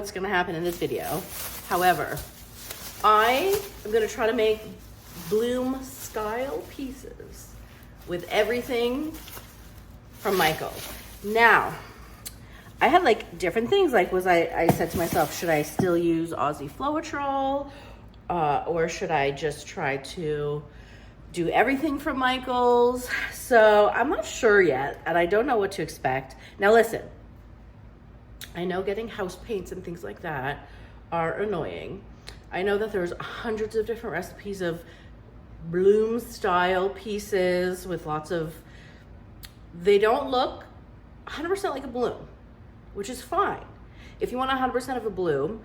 what's gonna happen in this video. However, I am gonna try to make bloom style pieces with everything from Michaels. Now, I had like different things. Like I said to myself, should I still use Aussie Floetrol? Or should I just try to do everything from Michaels? So I'm not sure yet, and I don't know what to expect. Now listen, I know getting house paints and things like that are annoying. I know that there's hundreds of different recipes of bloom style pieces with lots of, they don't look 100% like a bloom, which is fine. If you want 100% of a bloom,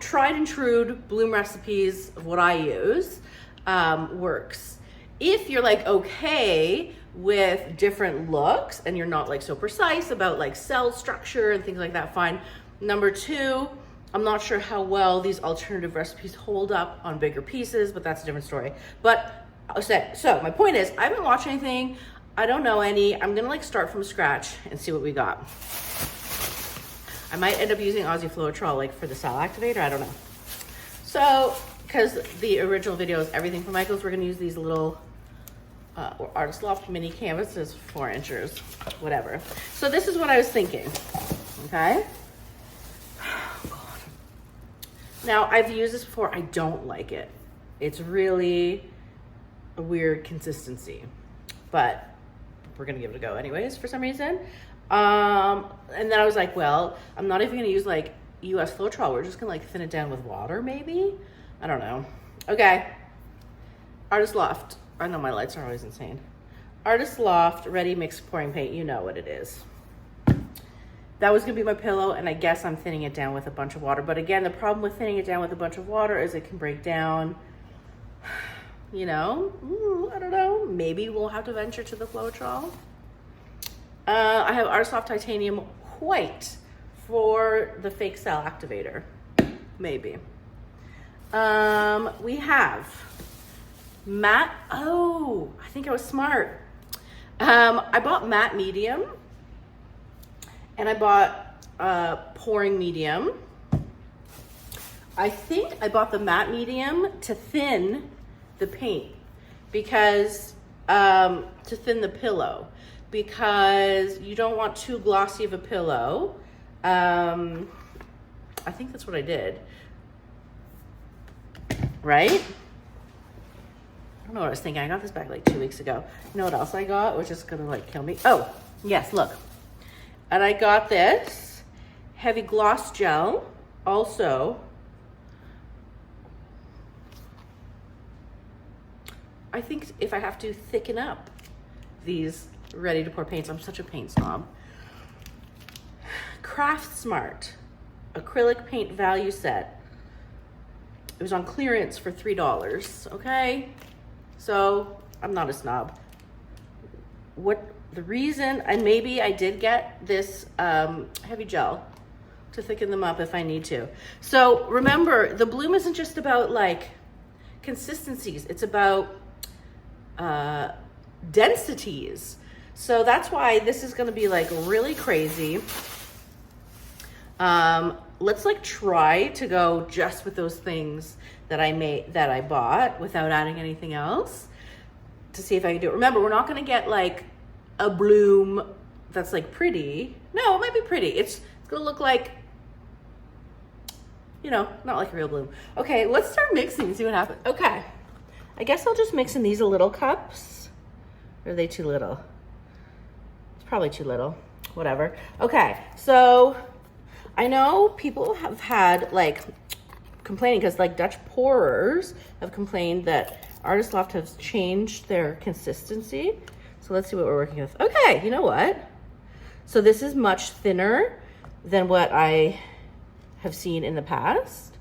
tried and true bloom recipes of what I use works. If you're like okay with different looks and you're not like so precise about like cell structure and things like that, fine. Number two, I'm not sure how well these alternative recipes hold up on bigger pieces, but that's a different story. But so my point is, I haven't watched anything. I don't know any. I'm gonna like start from scratch and see what we got. I might end up using Aussie Floetrol like for the Cell Activator, I don't know. So, because the original video is everything from Michaels, we're gonna use these little Artist Loft mini canvases, 4 inches, whatever. So this is what I was thinking, okay? Oh, God. Now, I've used this before, I don't like it. It's really a weird consistency, but we're gonna give it a go anyways for some reason. And then I was like, well, I'm not even gonna use like US Floetrol. We're just gonna like thin it down with water maybe. I don't know. Okay. Artist Loft. I know my lights are always insane. Artist Loft Ready Mix Pouring Paint. You know what it is. That was gonna be my pillow, and I guess I'm thinning it down with a bunch of water. But again, the problem with thinning it down with a bunch of water is it can break down. You know, I don't know. Maybe we'll have to venture to the Floetrol. I have Artist Loft Titanium White for the fake Cell Activator. Maybe. We have matte. Oh, I think I was smart. I bought matte medium, and I bought pouring medium. I think I bought the matte medium to thin the paint because to thin the pillow, because you don't want too glossy of a pillow. I think that's what I did, right? I don't know what I was thinking. I got this back like 2 weeks ago. You know what else I got, which is gonna like kill me? Oh, yes, look. And I got this heavy gloss gel also. I think if I have to thicken up these ready to pour paints, I'm such a paint snob. Craft Smart acrylic paint value set. It was on clearance for $3, okay? So I'm not a snob. What the reason, and maybe I did get this heavy gel to thicken them up if I need to. So remember, the bloom isn't just about like consistencies, it's about densities. So that's why this is gonna be like really crazy. Let's like try to go just with those things that I bought without adding anything else to see if I can do it. Remember, we're not gonna get like a bloom that's like pretty. No, it might be pretty. It's gonna look like, you know, not like a real bloom. Okay, let's start mixing and see what happens. Okay, I guess I'll just mix in these little cups. Or are they too little? It's probably too little, whatever. Okay, so I know people have had like complaining because like Dutch pourers have complained that Artist Loft has changed their consistency. So let's see what we're working with. Okay, you know what? So this is much thinner than what I have seen in the past.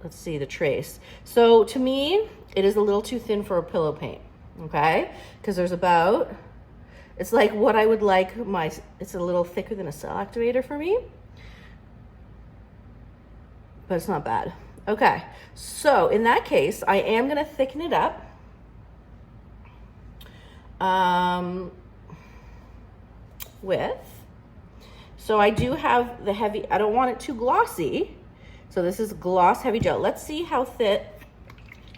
Let's see the trace. So to me, it is a little too thin for a pillow paint, okay? Because there's about, it's like what I would like it's a little thicker than a Cell Activator for me. But it's not bad. Okay, so in that case, I am gonna thicken it up. So I do have the heavy, I don't want it too glossy. So this is gloss heavy gel. Let's see how thick.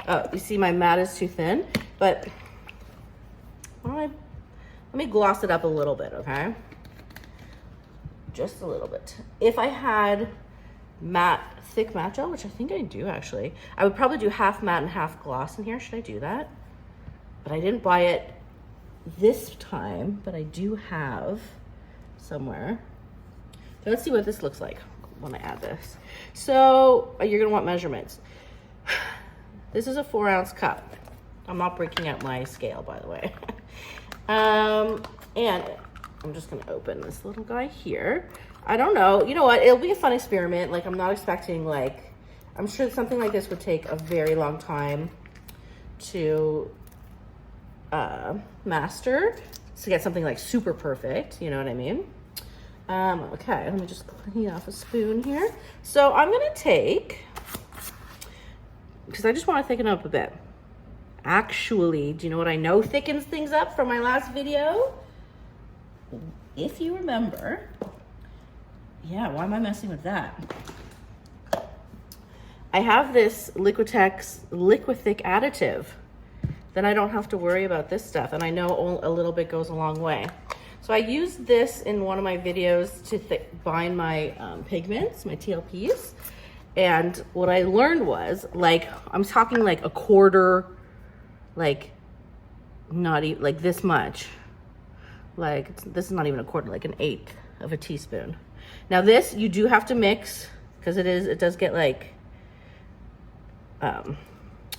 Oh, you see my mat is too thin, but let me gloss it up a little bit, okay? Just a little bit. If I had thick matte gel, which I think I do actually, I would probably do half matte and half gloss in here. Should I do that? But I didn't buy it this time, but I do have somewhere. So let's see what this looks like when I add this. So you're gonna want measurements. This is a 4-ounce cup. I'm not breaking out my scale, by the way. And I'm just gonna open this little guy here. I don't know, you know what? It'll be a fun experiment. Like, I'm not expecting, like, I'm sure something like this would take a very long time to master, to get something like super perfect, you know what I mean? Okay, let me just clean off a spoon here. So I'm gonna take, because I just want to thicken up a bit. Actually, do you know what I know thickens things up from my last video? If you remember, yeah, why am I messing with that? I have this Liquitex Liquithick additive. Then I don't have to worry about this stuff. And I know a little bit goes a long way. So I used this in one of my videos to bind my pigments, my TLPs. And what I learned was, like, I'm talking like a quarter, like not even like this much. Like, this is not even a quarter, like an 1/8 of a teaspoon. Now this, you do have to mix, because it does get like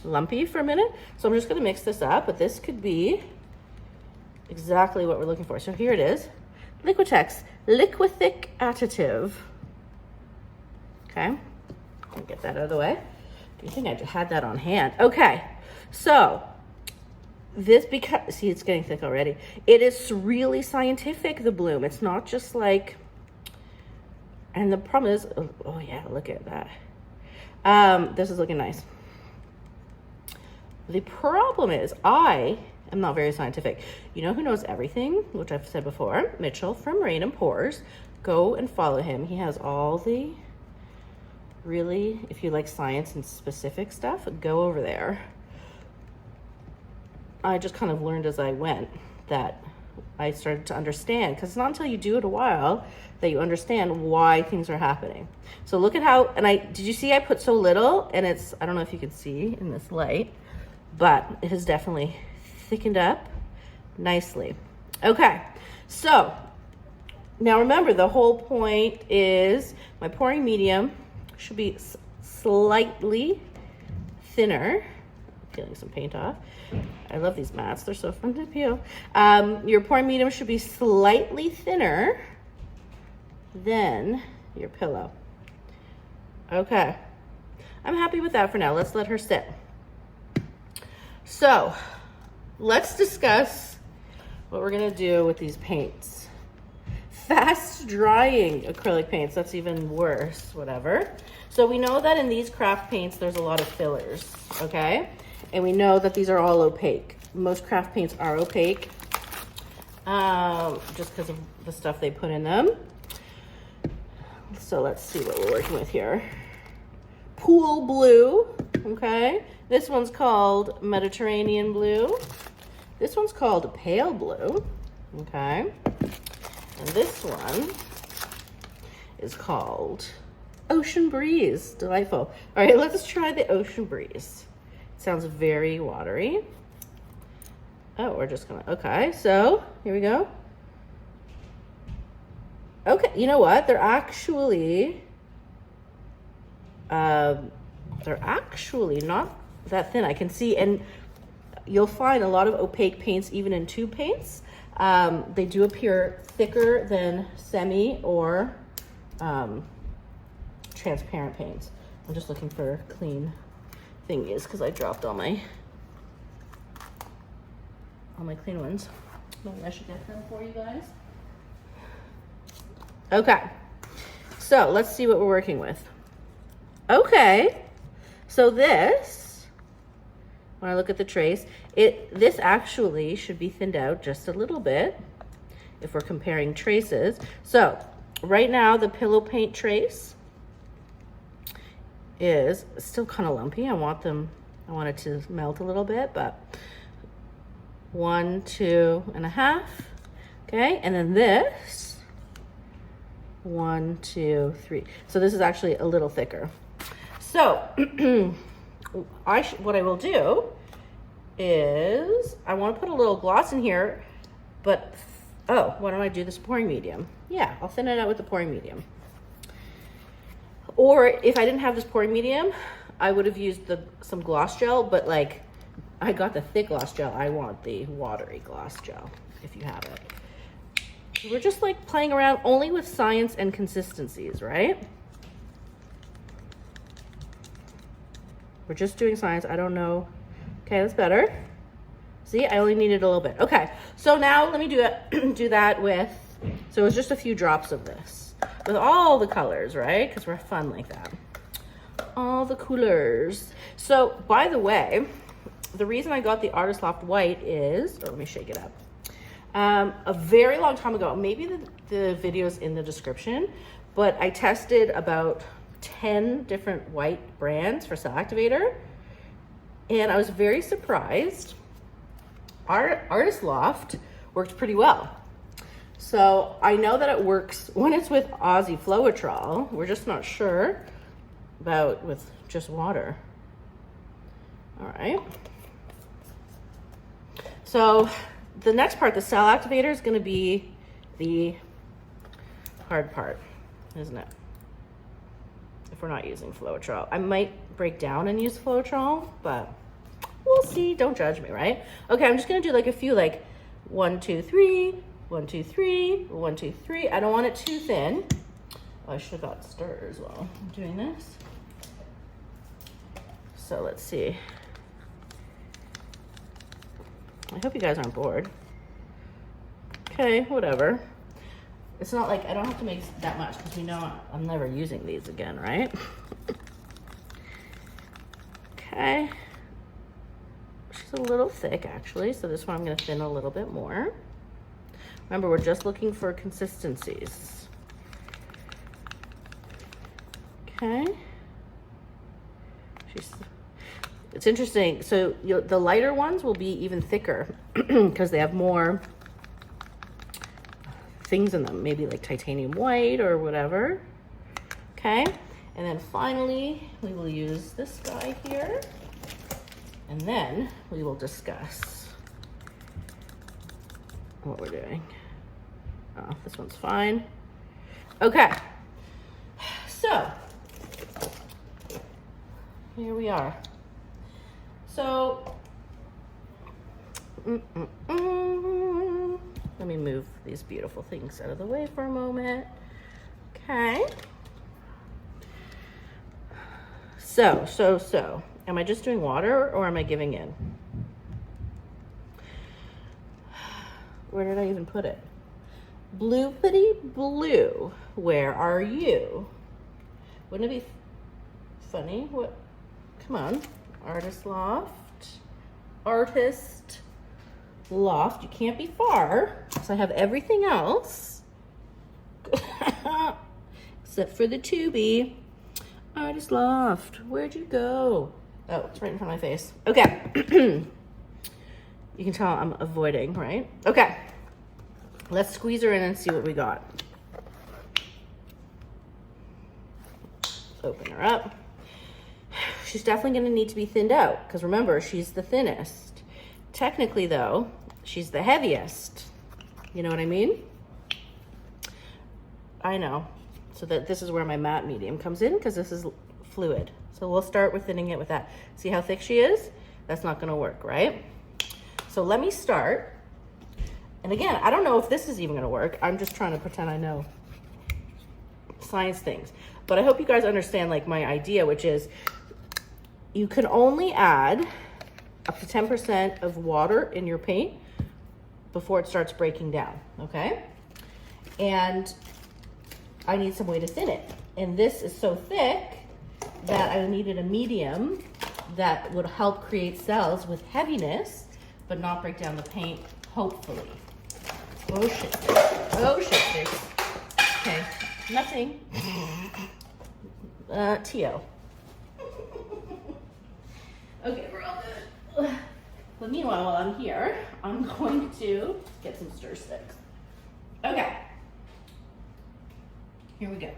lumpy for a minute. So I'm just gonna mix this up, but this could be exactly what we're looking for. So here it is, Liquitex Liquithick Additive. Okay. Get that out of the way. Do you think I had that on hand? Okay, so this, because, see, it's getting thick already. It is really scientific, the bloom. It's not just like, and the problem is, oh yeah, look at that. This is looking nice. The problem is, I am not very scientific. You know who knows everything, which I've said before? Mitchell from Rain and Pores. Go and follow him. He has all the, really, if you like science and specific stuff, go over there. I just kind of learned as I went that I started to understand, because it's not until you do it a while that you understand why things are happening. So look at how, and did you see I put so little, and it's, I don't know if you can see in this light, but it has definitely thickened up nicely. Okay, so now remember, the whole point is my pouring medium should be slightly thinner. I'm peeling some paint off. I love these mats, they're so fun to peel. Your pouring medium should be slightly thinner than your pillow. Okay, I'm happy with that for now. Let's let her sit. So let's discuss what we're gonna do with these paints. Fast drying acrylic paints, that's even worse, whatever. So we know that in these craft paints, there's a lot of fillers, okay? And we know that these are all opaque. Most craft paints are opaque, just because of the stuff they put in them. So let's see what we're working with here. Pool blue, okay? This one's called Mediterranean blue. This one's called pale blue, okay? And this one is called Ocean Breeze. Delightful. All right, let's try the Ocean Breeze. It sounds very watery. Oh, we're just gonna, okay, so here we go. Okay, you know what? They're actually not that thin. I can see, and you'll find a lot of opaque paints, even in tube paints, they do appear thicker than semi or transparent paints. I'm just looking for clean thingies because I dropped all my clean ones. Maybe I should get them for you guys. Okay, so let's see what we're working with. Okay, so this, when I look at the trace, this actually should be thinned out just a little bit if we're comparing traces. So right now the pillow paint trace is still kind of lumpy. I want it to melt a little bit, but 1, 2.5. Okay, and then this 1, 2, 3. So this is actually a little thicker. So what I will do is I want to put a little gloss in here, but oh, why don't I do this pouring medium? Yeah, I'll thin it out with the pouring medium. Or if I didn't have this pouring medium, I would have used some gloss gel, but like I got the thick gloss gel. I want the watery gloss gel if you have it. We're just like playing around only with science and consistencies, right? We're just doing science. I don't know. Okay, that's better. See, I only needed a little bit. Okay, so now let me do that with, so it was just a few drops of this with all the colors, right? Because we're fun like that. All the colors. So, by the way, the reason I got the Artist Loft White is, let me shake it up. A very long time ago, maybe the video's in the description, but I tested about 10 different white brands for Cell Activator, and I was very surprised. Our Artist Loft worked pretty well. So I know that it works when it's with Aussie Floetrol. We're just not sure about with just water. All right. So the next part, the Cell Activator, is going to be the hard part, isn't it? If we're not using Floetrol. I might break down and use Floetrol, but we'll see. Don't judge me, right? Okay, I'm just going to do like a few, like 1, 2, 3, 1, 2, 3, 1, 2, 3. I don't want it too thin. Oh, I should have got stir as well. I'm doing this. So let's see. I hope you guys aren't bored. Okay, whatever. It's not like I don't have to make that much because we know I'm never using these again, right? Okay. She's a little thick actually, so this one I'm going to thin a little bit more. Remember, we're just looking for consistencies. Okay. It's interesting. So the lighter ones will be even thicker because they have more things in them, maybe like titanium white or whatever. Okay. And then finally, we will use this guy here. And then we will discuss what we're doing. Oh, this one's fine. Okay. So, here we are. So, let me move these beautiful things out of the way for a moment. Okay. So, am I just doing water or am I giving in? Where did I even put it? Bloopity blue, where are you? Wouldn't it be funny? What? Come on. Artist Loft. Artist Loft. You can't be far, because I have everything else. Except for the tubey. Artist Loft. Where'd you go? Oh, it's right in front of my face. Okay. You can tell I'm avoiding, right? Okay. Let's squeeze her in and see what we got. Open her up. She's definitely going to need to be thinned out because remember, she's the thinnest. Technically, though, she's the heaviest. You know what I mean? I know. So that this is where my matte medium comes in because this is fluid. So we'll start with thinning it with that. See how thick she is? That's not going to work, right? So let me start. And again, I don't know if this is even going to work. I'm just trying to pretend I know science things. But I hope you guys understand like my idea, which is you can only add up to 10% of water in your paint before it starts breaking down, okay? And I need some way to thin it. And this is so thick that I needed a medium that would help create cells with heaviness, but not break down the paint, hopefully. Oh shit. Oh shit. Okay. Nothing. Tio. Okay, we're all good. But meanwhile, while I'm here, I'm going to get some stir sticks. Okay. Here we go.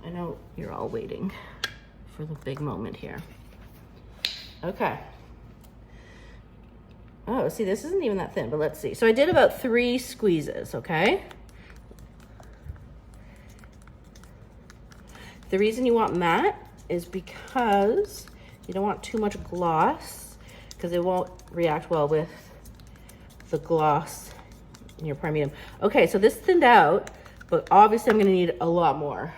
I know you're all waiting for the big moment here. Okay. Oh, see, this isn't even that thin, but let's see. So I did about 3 squeezes, okay? The reason you want matte is because you don't want too much gloss, because it won't react well with the gloss in your prime medium. Okay, so this thinned out, but obviously I'm gonna need a lot more.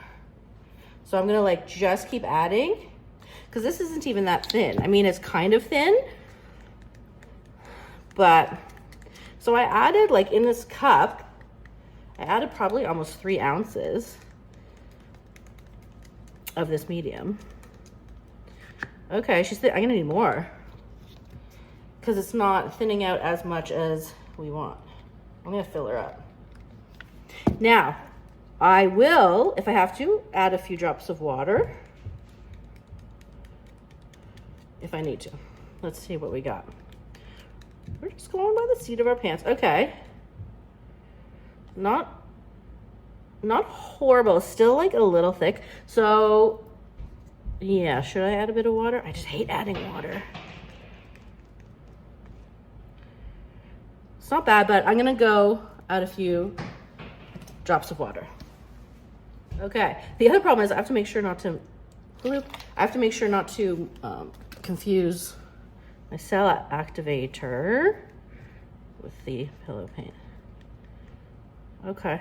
So I'm gonna like just keep adding, because this isn't even that thin. I mean, it's kind of thin, but, so I added like in this cup, I added probably almost 3 ounces of this medium. Okay, I'm gonna need more, because it's not thinning out as much as we want. I'm gonna fill her up. Now, I will, if I have to, add a few drops of water if I need to. Let's see what we got. We're just going by the seat of our pants. Okay. Not horrible, still like a little thick. So yeah, should I add a bit of water? I just hate adding water. It's not bad, but I'm gonna go add a few drops of water. Okay, the other problem is I have to make sure not to confuse my cell activator with the pillow paint. Okay.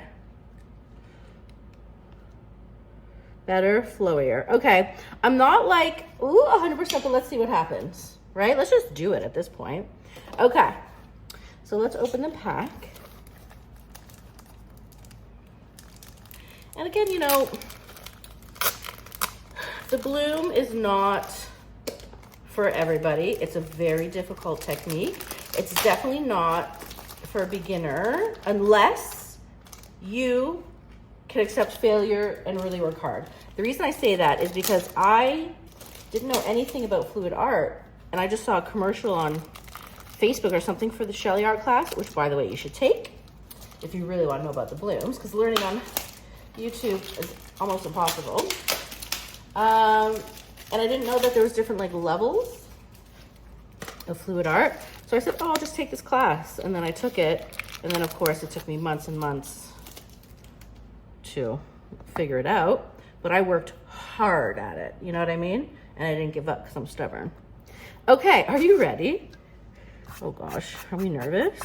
Better, flowier. Okay, I'm not like, ooh, 100%, but let's see what happens, right? Let's just do it at this point. Okay, so let's open the pack. And again, you know, the bloom is not for everybody. It's a very difficult technique. It's definitely not for a beginner unless you can accept failure and really work hard. The reason I say that is because I didn't know anything about fluid art, and I just saw a commercial on Facebook or something for the Shelly art class, which by the way you should take if you really want to know about the blooms, because learning on YouTube is almost impossible. And I didn't know that there was different like levels of fluid art. So I said, oh, I'll just take this class. And then I took it. And then of course it took me months and months to figure it out. But I worked hard at it, you know what I mean? And I didn't give up because I'm stubborn. Okay, are you ready? Oh gosh, are we nervous?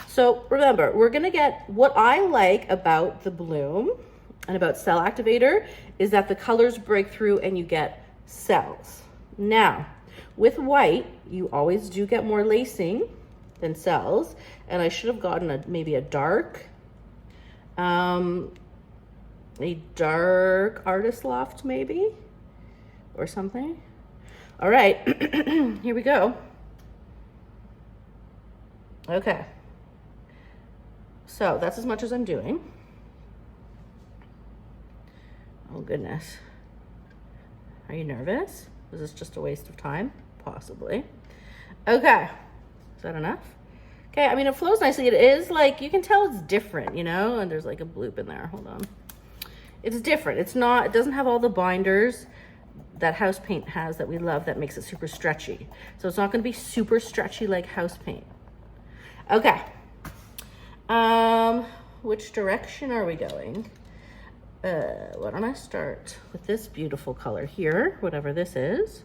So remember, we're gonna get, what I like about the bloom and about Cell Activator is that the colors break through and you get cells. Now, with white, you always do get more lacing than cells, and I should have gotten maybe a dark Artist Loft maybe, or something. All right, here we go. Okay. So that's as much as I'm doing. Oh goodness. Are you nervous? Is this just a waste of time? Possibly. Okay. Is that enough? Okay, I mean, it flows nicely. It is like, you can tell it's different, you know, and there's like a bloop in there. Hold on. It's different. It's not, it doesn't have all the binders that house paint has that we love that makes it super stretchy. So it's not going to be super stretchy like house paint. Okay. Which direction are we going? Why don't I start with this beautiful color here, whatever this is.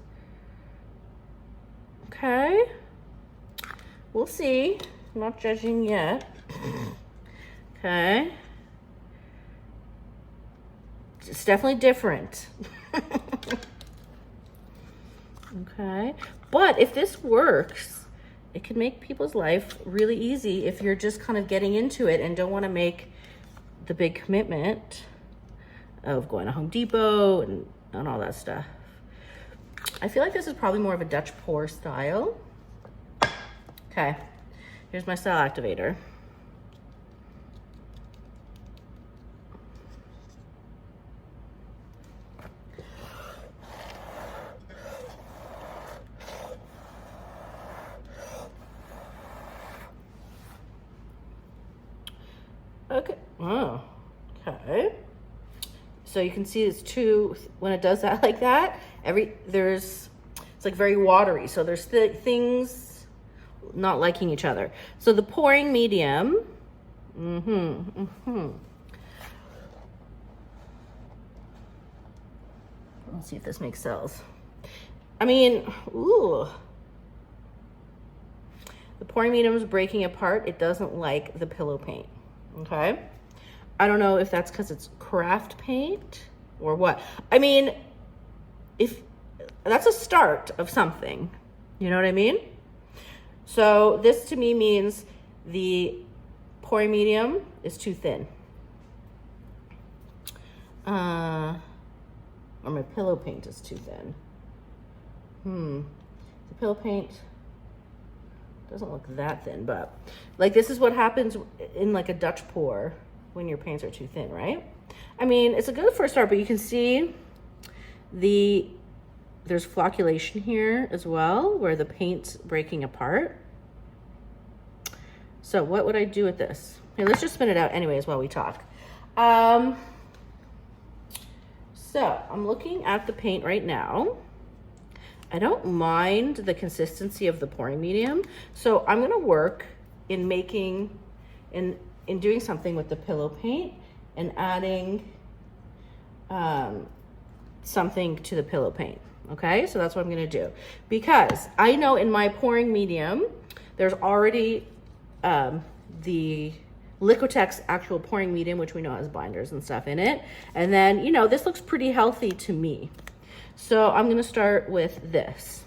Okay. We'll see. I'm not judging yet. Okay. It's definitely different. Okay. But if this works, it can make people's life really easy if you're just kind of getting into it and don't want to make the big commitment of going to Home Depot and all that stuff. I feel like this is probably more of a Dutch pour style. Okay, here's my Cell Activator. Okay. Oh, okay. So you can see it's two, when it does that like that, it's like very watery. So there's things not liking each other. So the pouring medium, Let's see if this makes cells. I mean, ooh. The pouring medium is breaking apart. It doesn't like the pillow paint, okay? I don't know if that's because it's craft paint or what. I mean, if that's a start of something, you know what I mean? So this to me means the pouring medium is too thin. Or my pillow paint is too thin. The pillow paint doesn't look that thin, but like this is what happens in like a Dutch pour when your paints are too thin, right? I mean, it's a good first start, but you can see there's flocculation here as well, where the paint's breaking apart. So what would I do with this? Here, let's just spin it out anyways while we talk. So I'm looking at the paint right now. I don't mind the consistency of the pouring medium. So I'm gonna work in making, in doing something with the pillow paint and adding something to the pillow paint, okay? So that's what I'm gonna do. Because I know in my pouring medium, there's already the Liquitex actual pouring medium, which we know has binders and stuff in it. And then, you know, this looks pretty healthy to me. So I'm gonna start with this.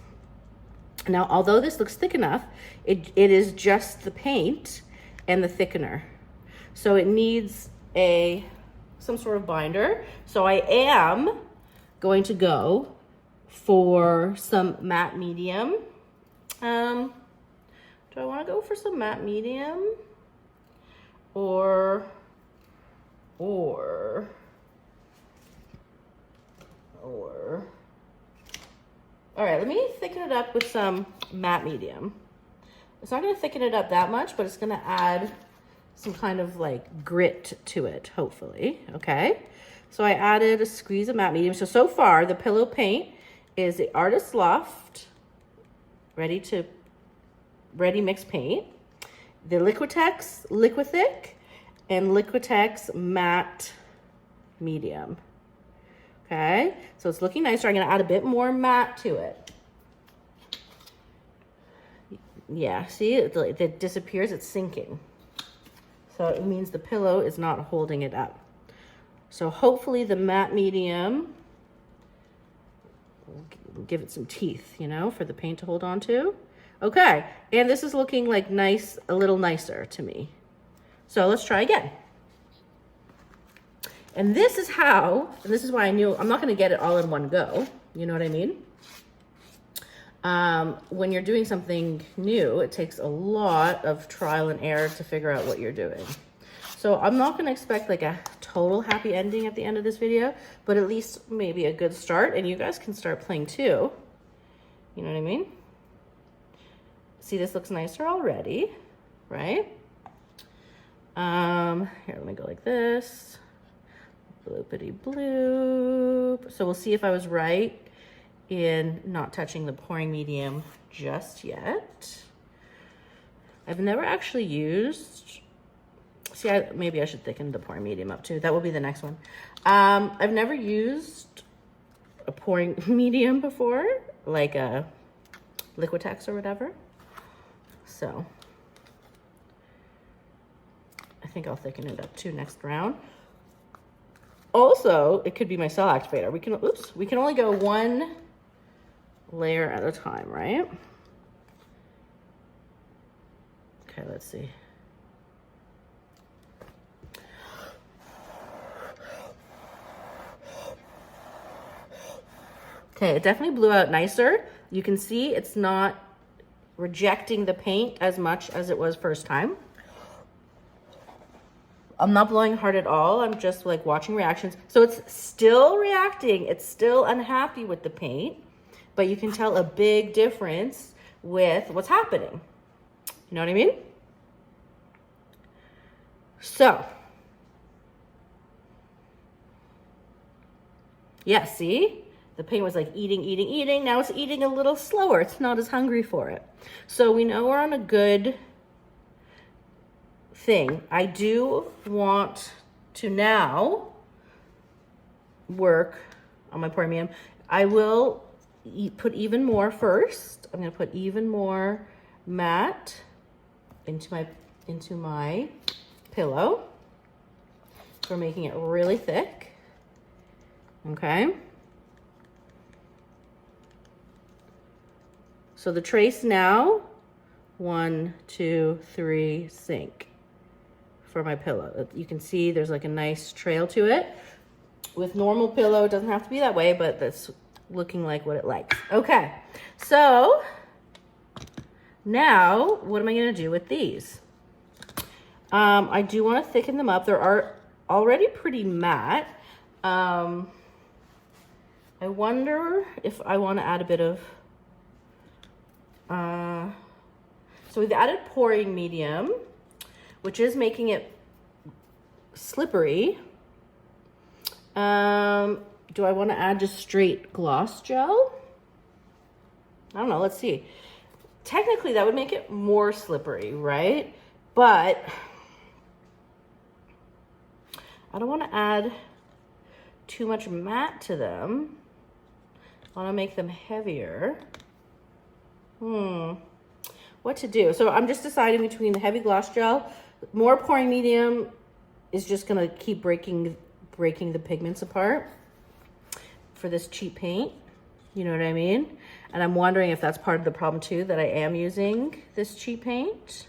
Now, although this looks thick enough, it is just the paint and the thickener. So it needs some sort of binder. So I am going to go for some matte medium. Do I wanna go for some matte medium? Or all right, let me thicken it up with some matte medium. It's not gonna thicken it up that much, but it's gonna add some kind of like grit to it, hopefully, okay? So I added a squeeze of matte medium. So far, the pillow paint is the Artist Loft Ready Mix Paint, the Liquitex Liquithick, and Liquitex Matte Medium. Okay, so it's looking nicer. I'm gonna add a bit more matte to it. Yeah, see, it disappears, it's sinking. So it means the pillow is not holding it up. So hopefully the matte medium will give it some teeth, you know, for the paint to hold on to. Okay, and this is looking like nice, a little nicer to me. So let's try again. And this is how, and this is why I knew I'm not gonna get it all in one go. You know what I mean? When you're doing something new, it takes a lot of trial and error to figure out what you're doing. So I'm not gonna expect like a total happy ending at the end of this video, but at least maybe a good start, and you guys can start playing too. You know what I mean? See, this looks nicer already, right? Here, let me go like this. Bloopity bloop. So we'll see if I was right in not touching the pouring medium just yet. I've never actually used, see, maybe I should thicken the pouring medium up too. That will be the next one. I've never used a pouring medium before, like a Liquitex or whatever. So I think I'll thicken it up too next round. Also, it could be my cell activator. We can only go one layer at a time, right? Okay, let's see. Okay, it definitely blew out nicer. You can see it's not rejecting the paint as much as it was first time. I'm not blowing hard at all. I'm just like watching reactions. So it's still reacting. It's still unhappy with the paint, but you can tell a big difference with what's happening. You know what I mean? So Yeah, see? The paint was like eating, eating, eating. Now it's eating a little slower. It's not as hungry for it. So we know we're on a good thing. I do want to now work on my pouring medium. I will put even more first. I'm gonna put even more matte into my pillow. We're making it really thick. Okay. So the trace now, 1, 2, 3, sink for my pillow. You can see there's like a nice trail to it. With normal pillow, it doesn't have to be that way, but that's looking like what it likes. Okay, so now what am I gonna do with these? I do wanna thicken them up. They're already pretty matte. I wonder if I wanna add a bit of, so we've added pouring medium, which is making it slippery. Do I want to add just straight gloss gel? I don't know, let's see. Technically that would make it more slippery, right? But I don't want to add too much matte to them. I want to make them heavier. What to do? So I'm just deciding between the heavy gloss gel. More pouring medium is just gonna keep breaking the pigments apart for this cheap paint. You know what I mean? And I'm wondering if that's part of the problem too, that I am using this cheap paint.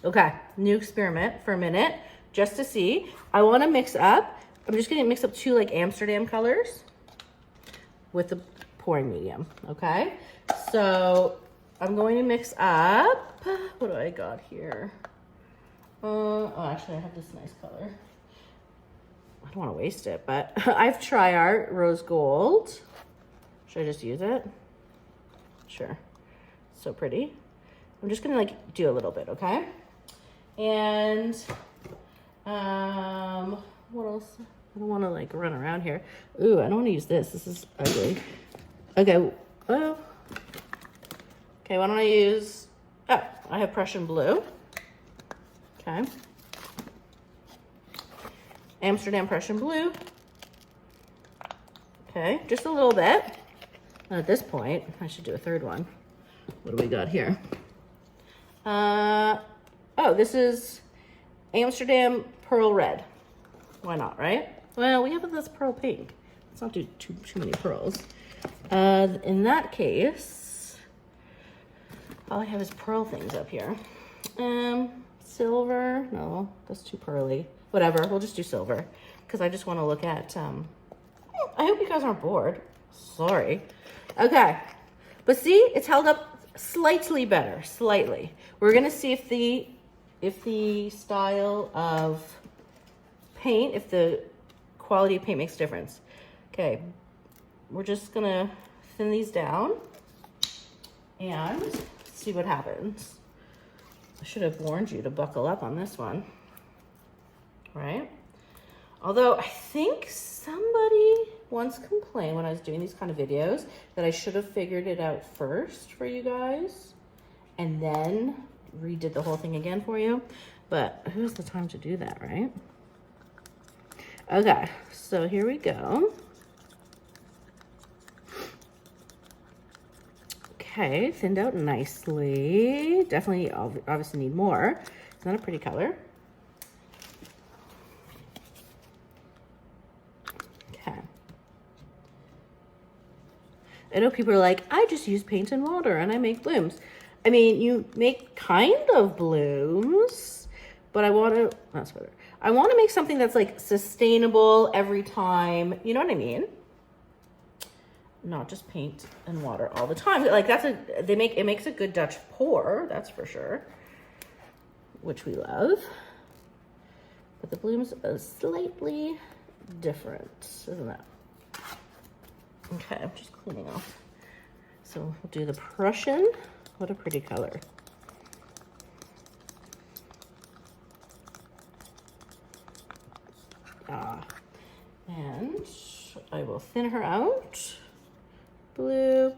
Okay, new experiment for a minute, just to see. I wanna mix up, I'm just gonna mix up 2 like Amsterdam colors with the pouring medium, okay? So I'm going to mix up, what do I got here? Oh, actually I have this nice color. I don't want to waste it, but I have Tri-Art Rose Gold. Should I just use it? Sure, so pretty. I'm just gonna like do a little bit, okay? And what else? I don't want to like run around here. Ooh, I don't want to use this. This is ugly. Okay, well, okay, why don't I use, oh, I have Prussian blue. Okay. Amsterdam Prussian blue. Okay, just a little bit. And at this point, I should do a third one. What do we got here? Oh, this is Amsterdam Pearl Red. Why not, right? Well, we have this pearl pink. Let's not do too many pearls. In that case, all I have is pearl things up here. Silver, no, that's too pearly. Whatever, we'll just do silver because I just want to look at, I hope you guys aren't bored. Sorry. Okay, but see, it's held up slightly better, slightly. We're gonna see if the style of paint, if the quality of paint makes a difference. Okay, we're just gonna thin these down and see what happens. I should have warned you to buckle up on this one, right? Although I think somebody once complained when I was doing these kind of videos that I should have figured it out first for you guys and then redid the whole thing again for you. But who's the time to do that, right? Okay, so here we go. Okay, thinned out nicely. Definitely, obviously need more. It's not a pretty color. Okay. I know people are like, I just use paint and water and I make blooms. I mean, you make kind of blooms, but I want to, that's better. I want to make something that's like sustainable every time. You know what I mean? Not just paint and water all the time. Like it makes a good Dutch pour, that's for sure, which we love. But the blooms are slightly different, isn't it? Okay, I'm just cleaning off. So we'll do the Prussian. What a pretty color. And I will thin her out. Bloop.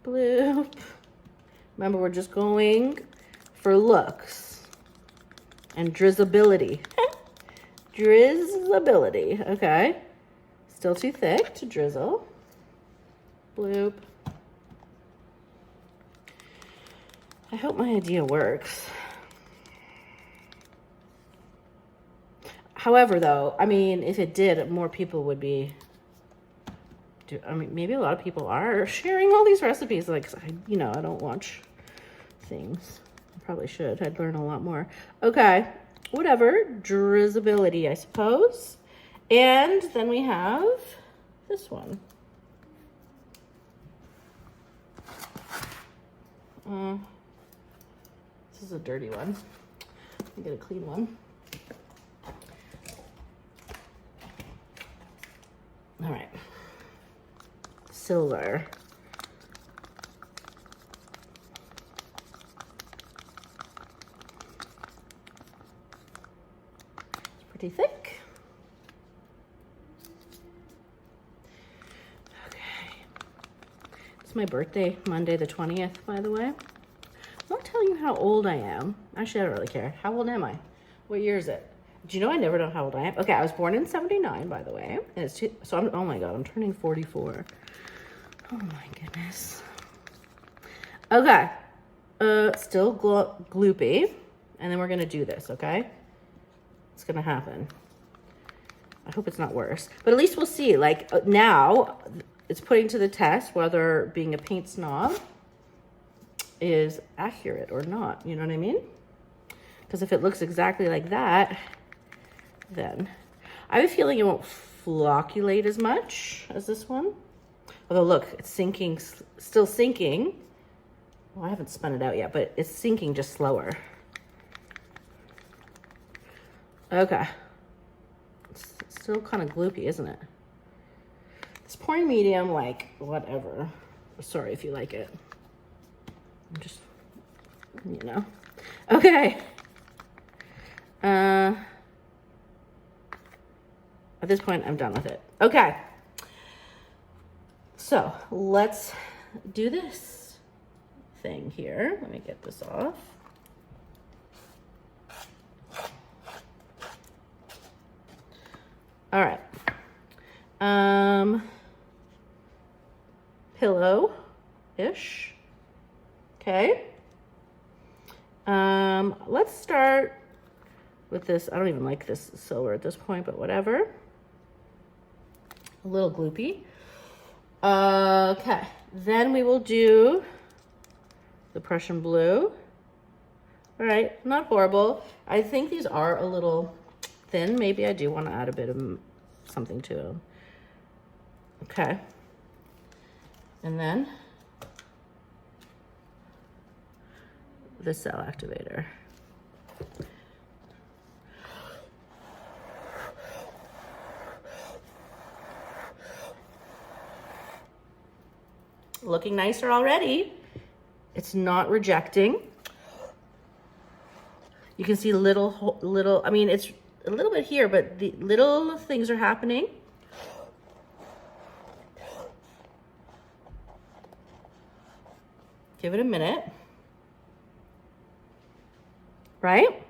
Bloop. Remember, we're just going for looks and drizzability. Drizzability, okay. Still too thick to drizzle. Bloop. I hope my idea works. However, though, I mean, if it did, more people would be, I mean, maybe a lot of people are sharing all these recipes. Like, you know, I don't watch things. I probably should. I'd learn a lot more. Okay, whatever. Drizzability, I suppose. And then we have this one. This is a dirty one. Let me get a clean one. All right. Silver. It's pretty thick. Okay. It's my birthday, Monday the 20th, by the way. I'm not telling you how old I am. Actually, I don't really care. How old am I? What year is it? Do you know I never know how old I am? Okay, I was born in 79, by the way. And it's so I'm, oh my God, I'm turning 44. Oh my goodness. Okay. Still gloopy. And then we're gonna do this, okay? It's gonna happen. I hope it's not worse. But at least we'll see. Like, now, it's putting to the test whether being a paint snob is accurate or not. You know what I mean? Because if it looks exactly like that, then I have a feeling it won't flocculate as much as this one. Although look, it's sinking, still sinking. Well, I haven't spun it out yet, but it's sinking just slower. Okay. It's still kind of gloopy, isn't it? This pouring medium, like, whatever. Sorry if you like it. I'm just, you know. Okay. At this point, I'm done with it. Okay. So let's do this thing here. Let me get this off. All right. Pillow-ish. Okay. Let's start with this. I don't even like this silver at this point, but whatever. A little gloopy. Okay, then we will do the Prussian blue. All right, not horrible. I think these are a little thin. Maybe I do want to add a bit of something to them. Okay. And then the Cell Activator. Looking nicer already. It's not rejecting. You can see little, I mean, it's a little bit here, but the little things are happening. Give it a minute. Right?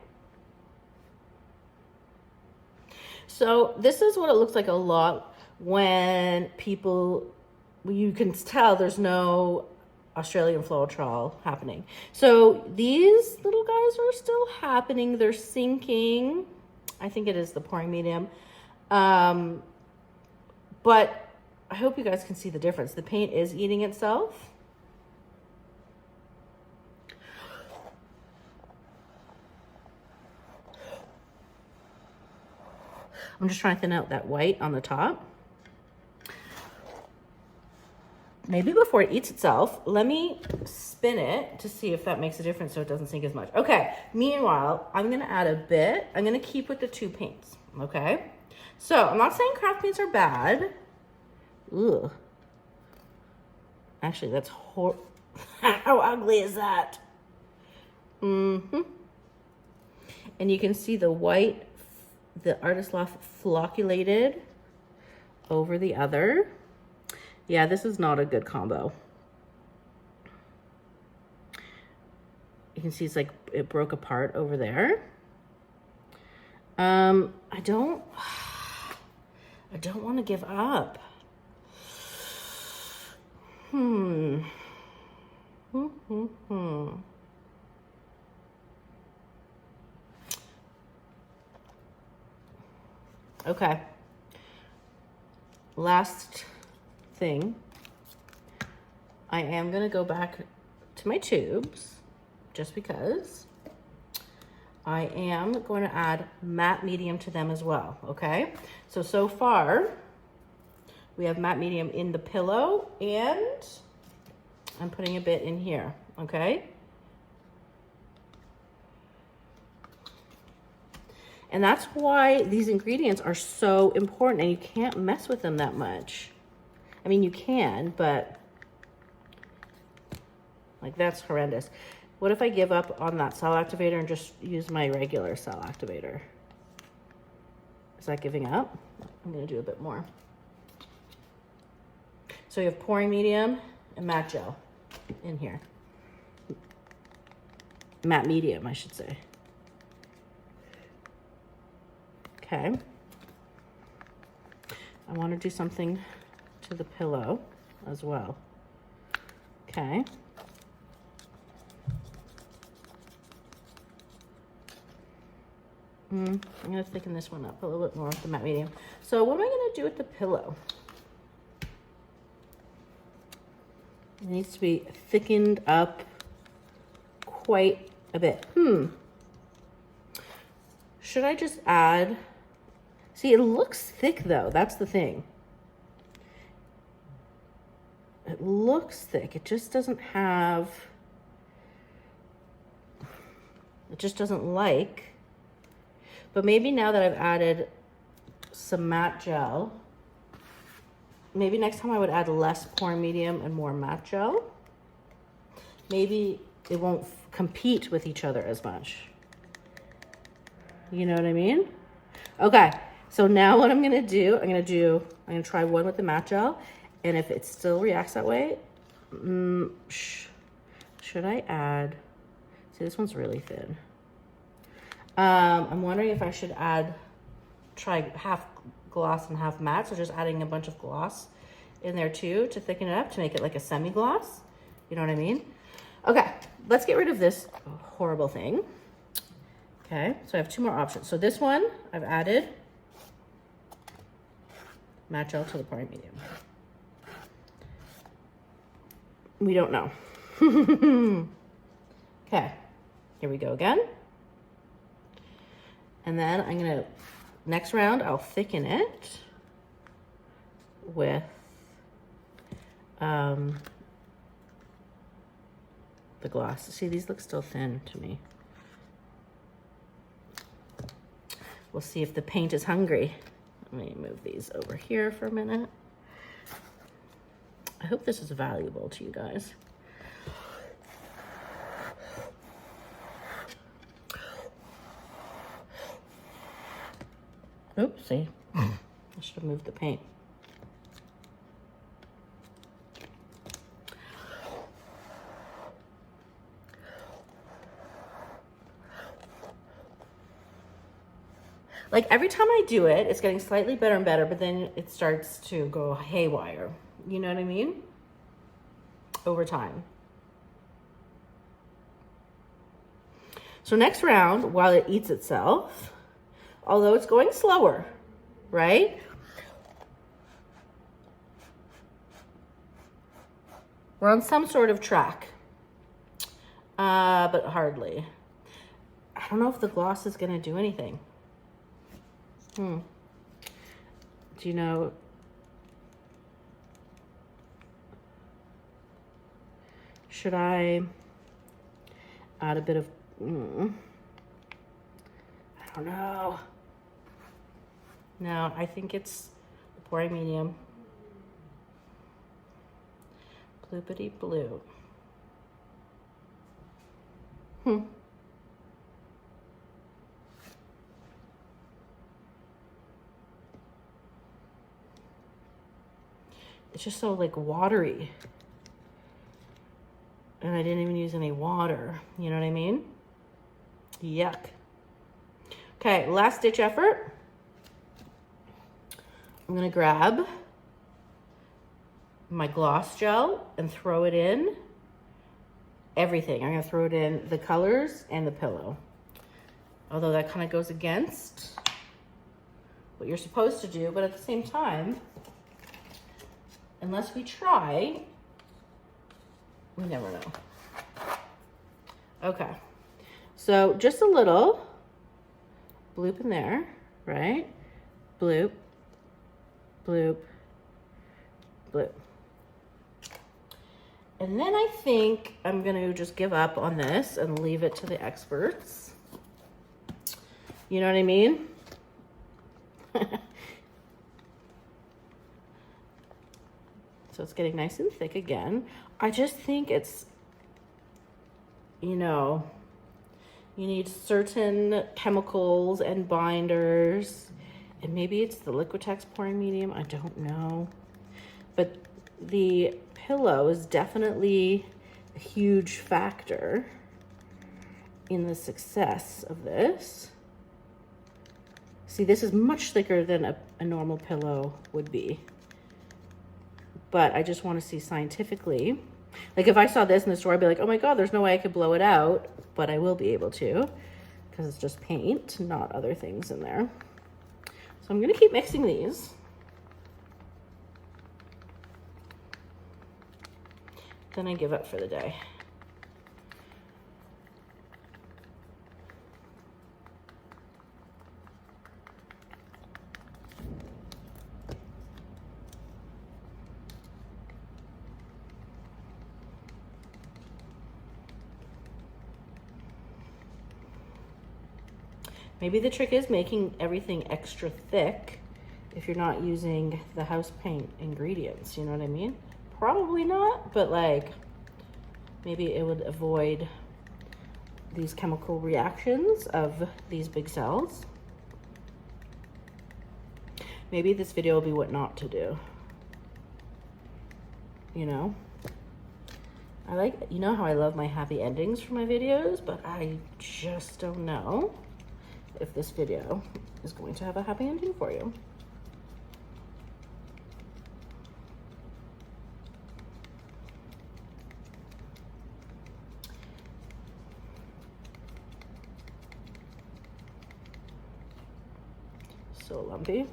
So this is what it looks like a lot when people, you can tell there's no Australian Floetrol happening. So these little guys are still happening. They're sinking. I think it is the pouring medium. But I hope you guys can see the difference. The paint is eating itself. I'm just trying to thin out that white on the top. Maybe before it eats itself, let me spin it to see if that makes a difference so it doesn't sink as much. Okay, meanwhile, I'm gonna add a bit. I'm gonna keep with the two paints, okay? So, I'm not saying craft paints are bad. Ugh. Actually, that's how ugly is that? Mm-hmm. And you can see the white, the Artist Loft flocculated over the other. Yeah, this is not a good combo. You can see it's like it broke apart over there. I don't want to give up. Okay. Last thing. I am going to go back to my tubes just because I am going to add matte medium to them as well, okay? So far, we have matte medium in the pillow and I'm putting a bit in here, okay? And that's why these ingredients are so important and you can't mess with them that much. I mean, you can, but like that's horrendous. What if I give up on that cell activator and just use my regular cell activator? Is that giving up? I'm gonna do a bit more. So you have pouring medium and matte gel in here. Matte medium, I should say. Okay. I want to do something to the pillow as well. Okay. I'm going to thicken this one up a little bit more with the matte medium. So what am I going to do with the pillow? It needs to be thickened up quite a bit. Should I just add... See, it looks thick though. That's the thing. It looks thick. It just doesn't have... It just doesn't like... But maybe now that I've added some matte gel, maybe next time I would add less pouring medium and more matte gel. Maybe it won't compete with each other as much. You know what I mean? Okay, so now what I'm gonna do, I'm gonna try one with the matte gel, and if it still reacts that way, should I add, see this one's really thin. I'm wondering if I should try half gloss and half matte, so just adding a bunch of gloss in there too to thicken it up, to make it like a semi-gloss. You know what I mean? Okay, let's get rid of this horrible thing. Okay, so I have two more options. So this one, I've added matte gel to the pouring medium. We don't know. Okay, here we go again. And then I'm gonna, next round, I'll thicken it with the gloss. See, these look still thin to me. We'll see if the paint is hungry. Let me move these over here for a minute. I hope this is valuable to you guys. Oopsie. I should have moved the paint. Like every time I do it, it's getting slightly better and better, but then it starts to go haywire. You know what I mean? Over time. So next round, while it eats itself, although it's going slower, right? We're on some sort of track, but hardly. I don't know if the gloss is gonna do anything. Do you know? Should I add a bit of, I don't know. No, I think it's the pouring medium. Bloopity blue. it's just so like watery. And I didn't even use any water. You know what I mean? Yuck. Okay, last ditch effort. I'm gonna grab my gloss gel and throw it in everything. I'm gonna throw it in the colors and the pillow. Although that kind of goes against what you're supposed to do, but at the same time, unless we try, we never know. Okay, so just a little bloop in there, right? Bloop, bloop, bloop. And then I think I'm gonna just give up on this and leave it to the experts. You know what I mean? So it's getting nice and thick again. I just think it's, you know, you need certain chemicals and binders, and maybe it's the Liquitex pouring medium, I don't know. But the pillow is definitely a huge factor in the success of this. See, this is much thicker than a normal pillow would be. But I just want to see scientifically. Like if I saw this in the store, I'd be like, oh my God, there's no way I could blow it out, but I will be able to because it's just paint, not other things in there. So I'm going to keep mixing these. Then I give up for the day. Maybe the trick is making everything extra thick if you're not using the house paint ingredients, you know what I mean? Probably not, but like maybe it would avoid these chemical reactions of these big cells. Maybe this video will be what not to do. You know? I like, you know how I love my happy endings for my videos, but I just don't know if this video is going to have a happy ending for you. So lumpy. You're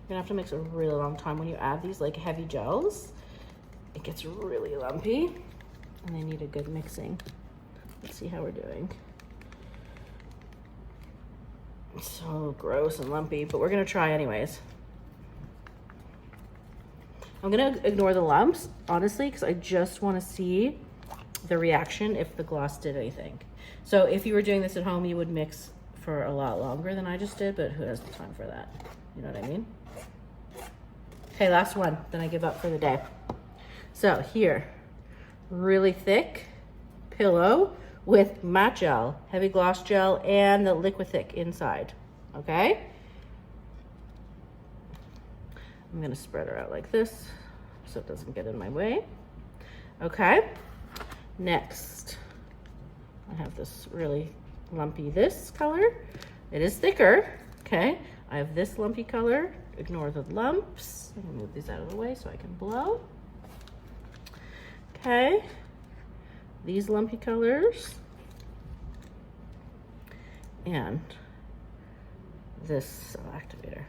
gonna have to mix a really long time. When you add these like heavy gels, it gets really lumpy and they need a good mixing. Let's see how we're doing. It's so gross and lumpy, but we're gonna try anyways. I'm gonna ignore the lumps, honestly, because I just wanna see the reaction if the gloss did anything. So if you were doing this at home, you would mix for a lot longer than I just did, but who has the time for that? You know what I mean? Okay, last one, then I give up for the day. So here, really thick pillow with matte gel, heavy gloss gel, and the Liquithick inside, okay? I'm gonna spread her out like this so it doesn't get in my way. Okay, next, I have this really lumpy, this color. It is thicker, okay? I have this lumpy color, ignore the lumps. I'm gonna move these out of the way so I can blow. Okay. These lumpy colors and this cell activator.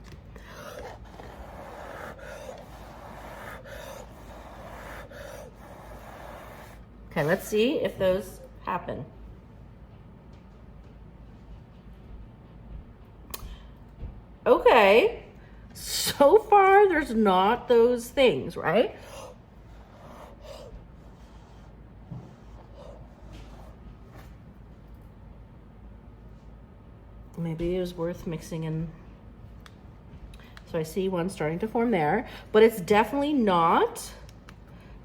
Okay, let's see if those happen. Okay, so far there's not those things, right? Maybe it was worth mixing in. So I see one starting to form there, but it's definitely not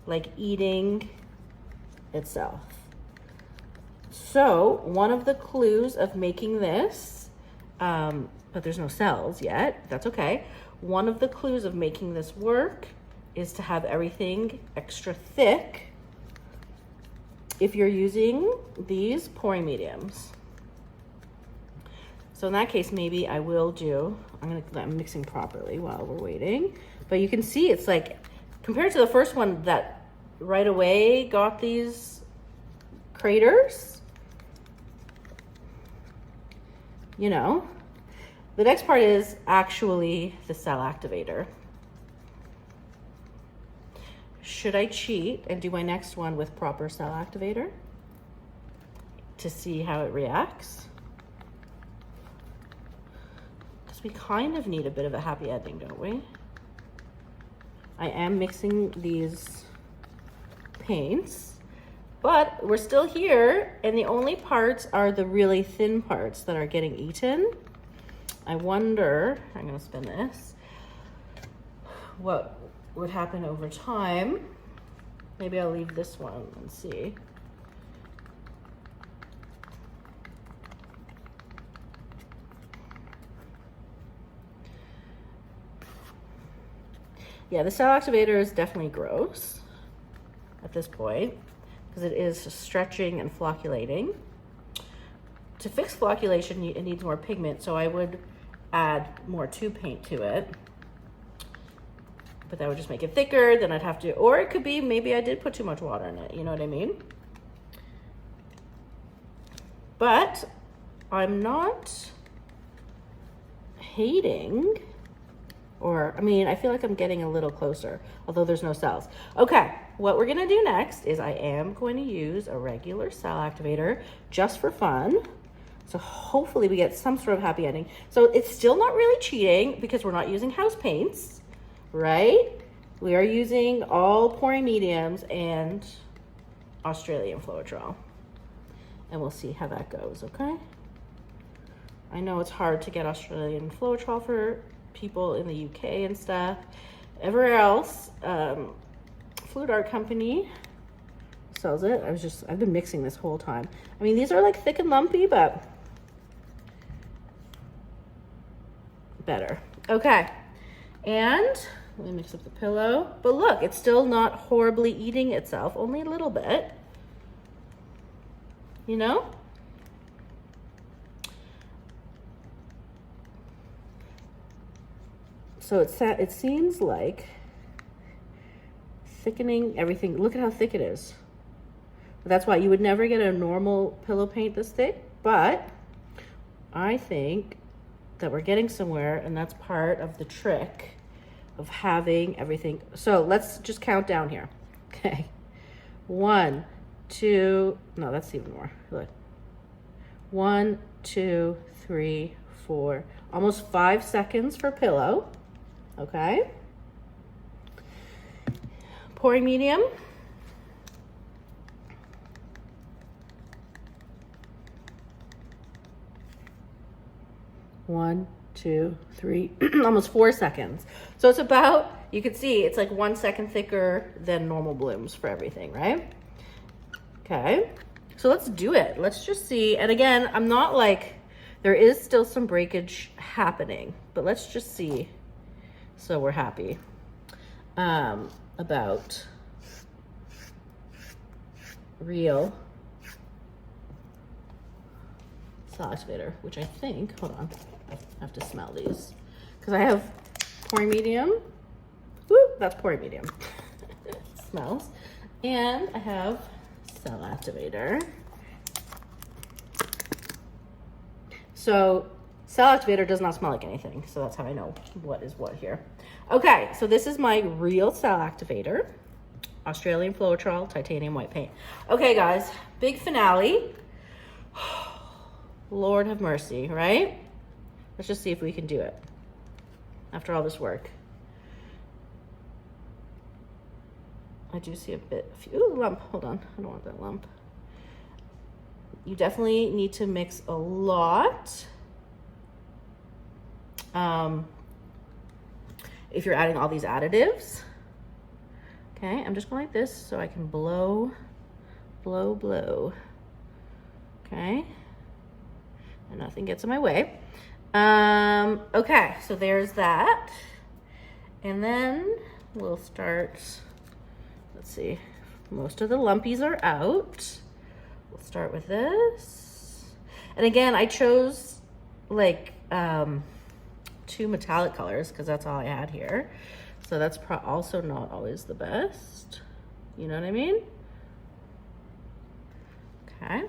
like eating itself. So one of the clues of making this but there's no cells yet. That's okay. One of the clues of making this work is to have everything extra thick if you're using these pouring mediums. So in that case, maybe I will do, I'm mixing properly while we're waiting. But you can see it's like, compared to the first one that right away got these craters, you know, the next part is actually the cell activator. Should I cheat and do my next one with proper cell activator to see how it reacts? Because we kind of need a bit of a happy ending, don't we? I am mixing these paints, but we're still here, and the only parts are the really thin parts that are getting eaten. I wonder, I'm gonna spin this, what would happen over time. Maybe I'll leave this one and see. Yeah, the cell activator is definitely gross at this point because it is stretching and flocculating. To fix flocculation, it needs more pigment, so I would add more tube paint to it. But that would just make it thicker, then I'd have to, or it could be maybe I did put too much water in it, you know what I mean? But I'm not hating, or I mean, I feel like I'm getting a little closer, although there's no cells. Okay, what we're gonna do next is I am going to use a regular cell activator just for fun. So hopefully we get some sort of happy ending. So it's still not really cheating because we're not using house paints, right? We are using all pouring mediums and Australian Floetrol. And we'll see how that goes, okay? I know it's hard to get Australian Floetrol for people in the UK and stuff. Everywhere else, Fluid Art Company sells it. I've been mixing this whole time. I mean, these are like thick and lumpy, but better. Okay, and let me mix up the pillow. But look, it's still not horribly eating itself, only a little bit. You know? So it seems like thickening everything. Look at how thick it is. That's why you would never get a normal pillow paint this thick, but I think that we're getting somewhere, and that's part of the trick of having everything. So let's just count down here. Okay. 1, 2, no, that's even more. Look. 1, 2, 3, 4, almost 5 seconds for pillow. Okay. Pouring medium. One, 2, 3, almost 4 seconds. So it's about, you can see it's like 1 second thicker than normal blooms for everything, right? Okay, so let's do it. Let's just see. And again, I'm not like, there is still some breakage happening, but let's just see. So we're happy about real cell activator, which I think, hold on, I have to smell these because I have pouring medium. Woo, that's pouring medium. It smells. And I have cell activator. So cell activator does not smell like anything, so that's how I know what is what here. Okay, so this is my real cell activator, Australian Floetrol titanium white paint. Okay guys, big finale. Lord have mercy, right? Let's just see if we can do it after all this work. I do see a few lump, hold on, I don't want that lump. You definitely need to mix a lot. If you're adding all these additives. Okay, I'm just going like this so I can blow, blow, blow. Okay, and nothing gets in my way. Okay, so there's that. And then we'll start, let's see, most of the lumpies are out. We'll start with this. And again, I chose like 2 metallic colors because that's all I had here. So that's also not always the best. You know what I mean? Okay.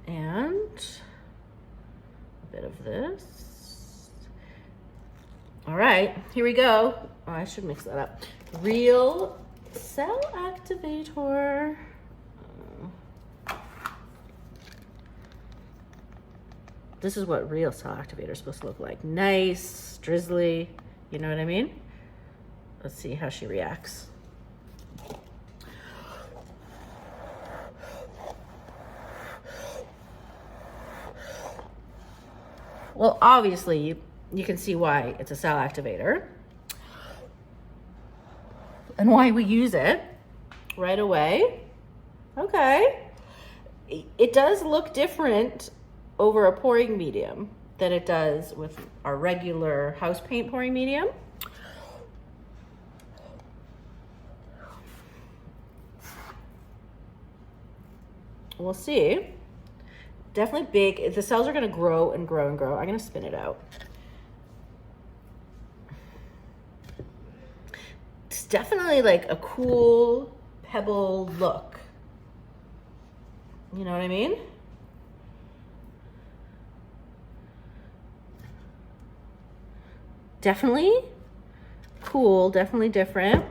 And a bit of this. All right, here we go. Oh, I should mix that up. Real Cell Activator. This is what real Cell Activator is supposed to look like. Nice, drizzly, you know what I mean? Let's see how she reacts. Well, obviously, you can see why it's a cell activator and why we use it right away. Okay. It does look different over a pouring medium than it does with our regular house paint pouring medium. We'll see. Definitely big. The cells are going to grow and grow and grow. I'm going to spin it out. It's definitely like a cool pebble look. You know what I mean? Definitely cool, definitely different.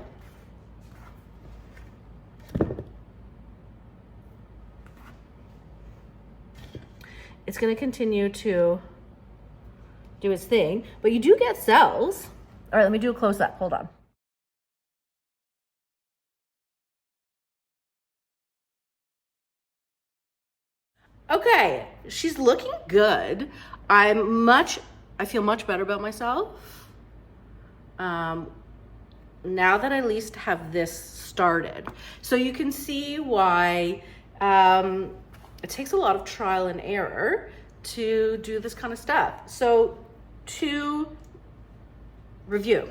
It's going to continue to do its thing, but you do get cells. All right, let me do a close up. Hold on. Okay, she's looking good. I feel much better about myself. Now that I at least have this started. So you can see why it takes a lot of trial and error to do this kind of stuff. So to review,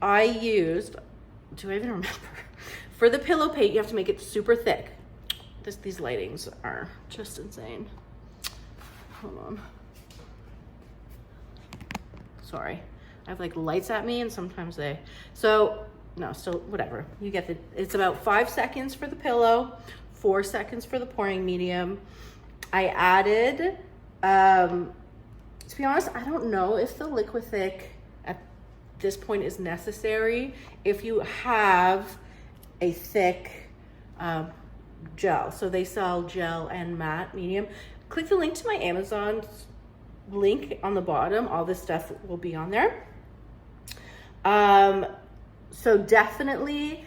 I used, do I even remember? For the pillow paint, you have to make it super thick. These lightings are just insane. Hold on. Sorry. I have like lights at me and sometimes they, so no, still whatever. You get it's about 5 seconds for the pillow, 4 seconds for the pouring medium. I added, to be honest, I don't know if the Liquithick at this point is necessary. If you have a thick gel, so they sell gel and matte medium. Click the link to my Amazon link on the bottom. All this stuff will be on there. So definitely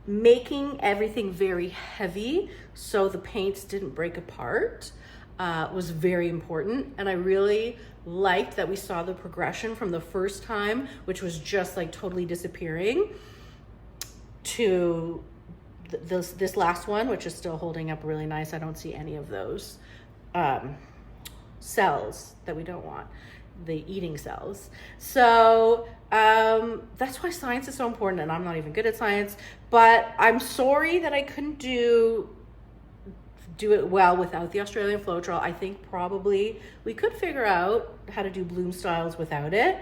making everything very heavy so the paints didn't break apart was very important. And I really liked that we saw the progression from the first time, which was just like totally disappearing, to this last one, which is still holding up really nice. I don't see any of those cells that we don't want, the eating cells. So that's why science is so important, and I'm not even good at science, but I'm sorry that I couldn't do it well without the Australian Floetrol. I think probably we could figure out how to do bloom styles without it.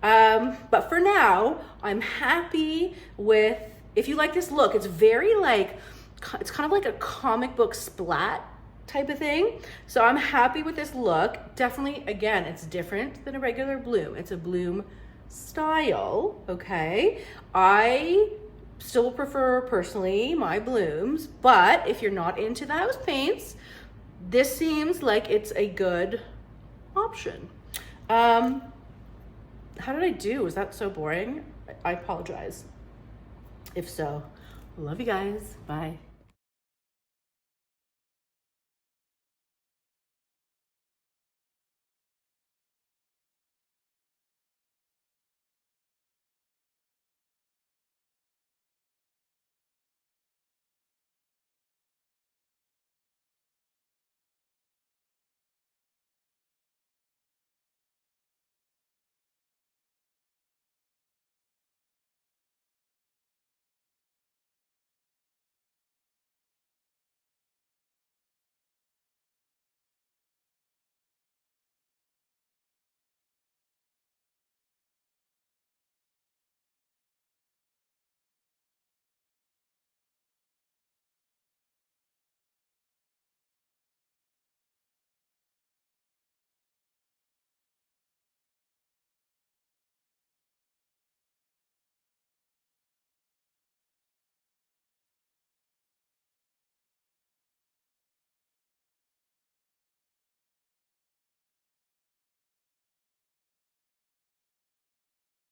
But for now, I'm happy with, if you like this look, it's very like, it's kind of like a comic book splat type of thing. So I'm happy with this look. Definitely, again, it's different than a regular bloom. It's a bloom style, okay? I still prefer, personally, my blooms, but if you're not into the house paints, this seems like it's a good option. How did I do? Was that so boring? I apologize. If so, love you guys. Bye.